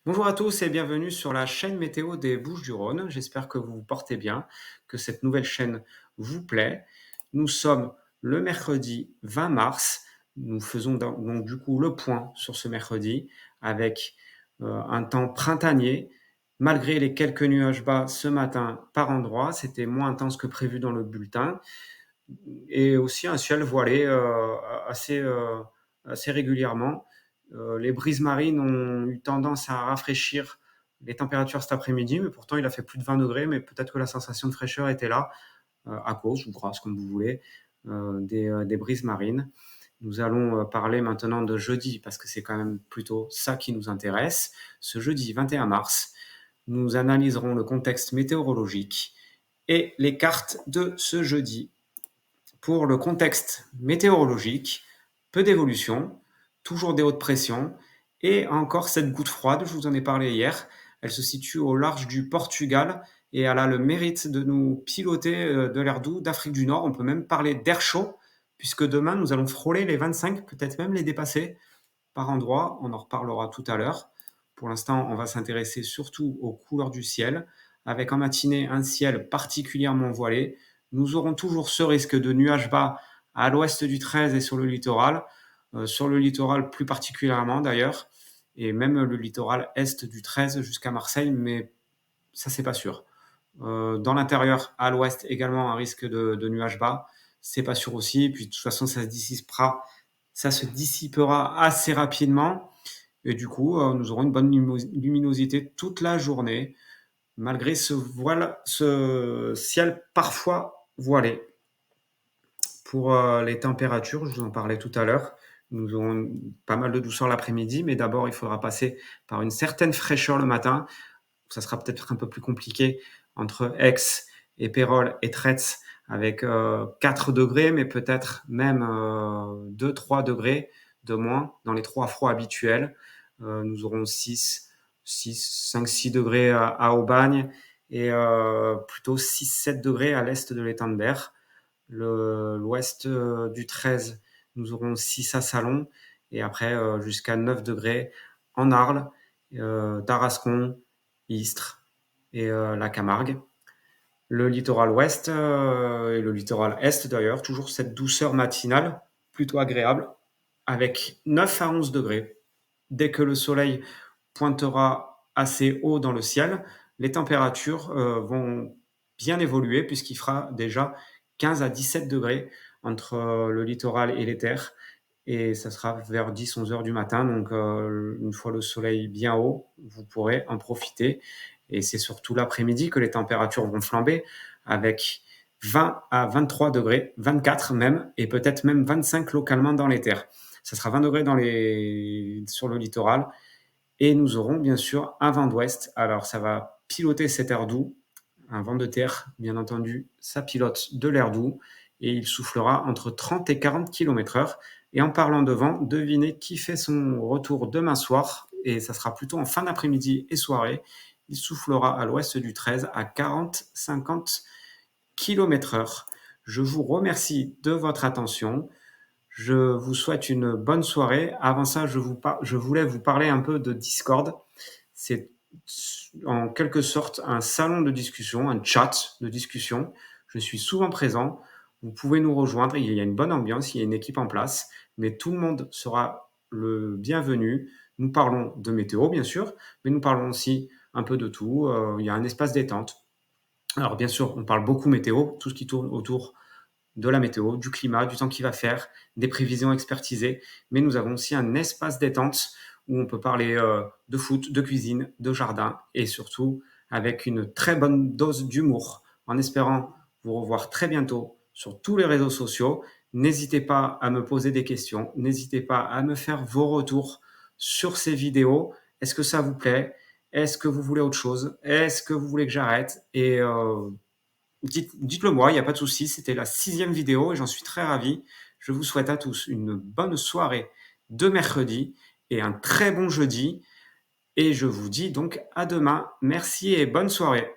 Bonjour à tous et bienvenue sur la chaîne météo des Bouches-du-Rhône. J'espère que vous vous portez bien, que cette nouvelle chaîne vous plaît. Nous sommes le mercredi 20 mars. Nous faisons donc du coup le point sur ce mercredi avec un temps printanier. Malgré les quelques nuages bas ce matin par endroits, c'était moins intense que prévu dans le bulletin. Et aussi un ciel voilé assez, assez régulièrement. Les brises marines ont eu tendance à rafraîchir les températures cet après-midi, mais pourtant il a fait plus de 20 degrés, mais peut-être que la sensation de fraîcheur était là, à cause ou grâce, comme vous voulez, des brises marines. Nous allons parler maintenant de jeudi, parce que c'est quand même plutôt ça qui nous intéresse. Ce jeudi 21 mars, nous analyserons le contexte météorologique et les cartes de ce jeudi. Pour le contexte météorologique, peu d'évolution, toujours des hautes pressions et encore cette goutte froide, je vous en ai parlé hier. Elle se situe au large du Portugal et elle a le mérite de nous piloter de l'air doux d'Afrique du Nord. On peut même parler d'air chaud puisque demain nous allons frôler les 25, peut-être même les dépasser par endroits. On en reparlera tout à l'heure. Pour l'instant, on va s'intéresser surtout aux couleurs du ciel, avec en matinée un ciel particulièrement voilé. Nous aurons toujours ce risque de nuages bas à l'ouest du 13 et sur le littoral plus particulièrement d'ailleurs, et même le littoral est du 13 jusqu'à Marseille, mais ça c'est pas sûr. Dans l'intérieur, à l'ouest également un risque de nuages bas, c'est pas sûr aussi. Puis de toute façon, ça se dissipera assez rapidement. Et du coup, nous aurons une bonne luminosité toute la journée, malgré ce ciel parfois voilé. Pour les températures, je vous en parlais tout à l'heure, nous aurons pas mal de douceur l'après-midi, mais d'abord, il faudra passer par une certaine fraîcheur le matin. Ça sera peut-être un peu plus compliqué entre Aix et Pérol et Tretz avec 4 degrés, mais peut-être même 2-3 degrés de moins dans les trois froids habituels. Nous aurons 5-6 degrés à Aubagne et plutôt 6-7 degrés à l'est de l'étang de Berre. L'ouest du 13, nous aurons 6 à Salon et après jusqu'à 9 degrés en Arles, Tarascon, Istres et la Camargue. Le littoral ouest et le littoral est d'ailleurs, toujours cette douceur matinale plutôt agréable avec 9 à 11 degrés. Dès que le soleil pointera assez haut dans le ciel, les températures vont bien évoluer puisqu'il fera déjà 15 à 17 degrés entre le littoral et les terres. Et ça sera vers 10-11 heures du matin. Donc, une fois le soleil bien haut, vous pourrez en profiter. Et c'est surtout l'après-midi que les températures vont flamber avec 20 à 23 degrés, 24 même, et peut-être même 25 localement dans les terres. Ça sera 20 degrés sur le littoral. Et nous aurons bien sûr un vent d'ouest. Alors, ça va piloter cet air doux. Un vent de terre, bien entendu, ça pilote de l'air doux. Et il soufflera entre 30 et 40 km/h. Et en parlant de vent, devinez qui fait son retour demain soir. Et ça sera plutôt en fin d'après-midi et soirée. Il soufflera à l'ouest du 13 à 40-50 km/h. Je vous remercie de votre attention. Je vous souhaite une bonne soirée. Avant ça, je voulais vous parler un peu de Discord. C'est en quelque sorte un salon de discussion, un chat de discussion. Je suis souvent présent. Vous pouvez nous rejoindre. Il y a une bonne ambiance, il y a une équipe en place, mais tout le monde sera le bienvenu. Nous parlons de météo, bien sûr, mais nous parlons aussi un peu de tout. Il y a un espace détente. Alors, bien sûr, on parle beaucoup météo, tout ce qui tourne autour de la météo, du climat, du temps qu'il va faire, des prévisions expertisées. Mais nous avons aussi un espace détente où on peut parler de foot, de cuisine, de jardin et surtout avec une très bonne dose d'humour. En espérant vous revoir très bientôt sur tous les réseaux sociaux. N'hésitez pas à me poser des questions. N'hésitez pas à me faire vos retours sur ces vidéos. Est-ce que ça vous plaît? Est-ce que vous voulez autre chose? Est-ce que vous voulez que j'arrête? Et dites-le moi, il n'y a pas de souci. C'était la 6e vidéo et j'en suis très ravi. Je vous souhaite à tous une bonne soirée de mercredi et un très bon jeudi. Et je vous dis donc à demain. Merci et bonne soirée.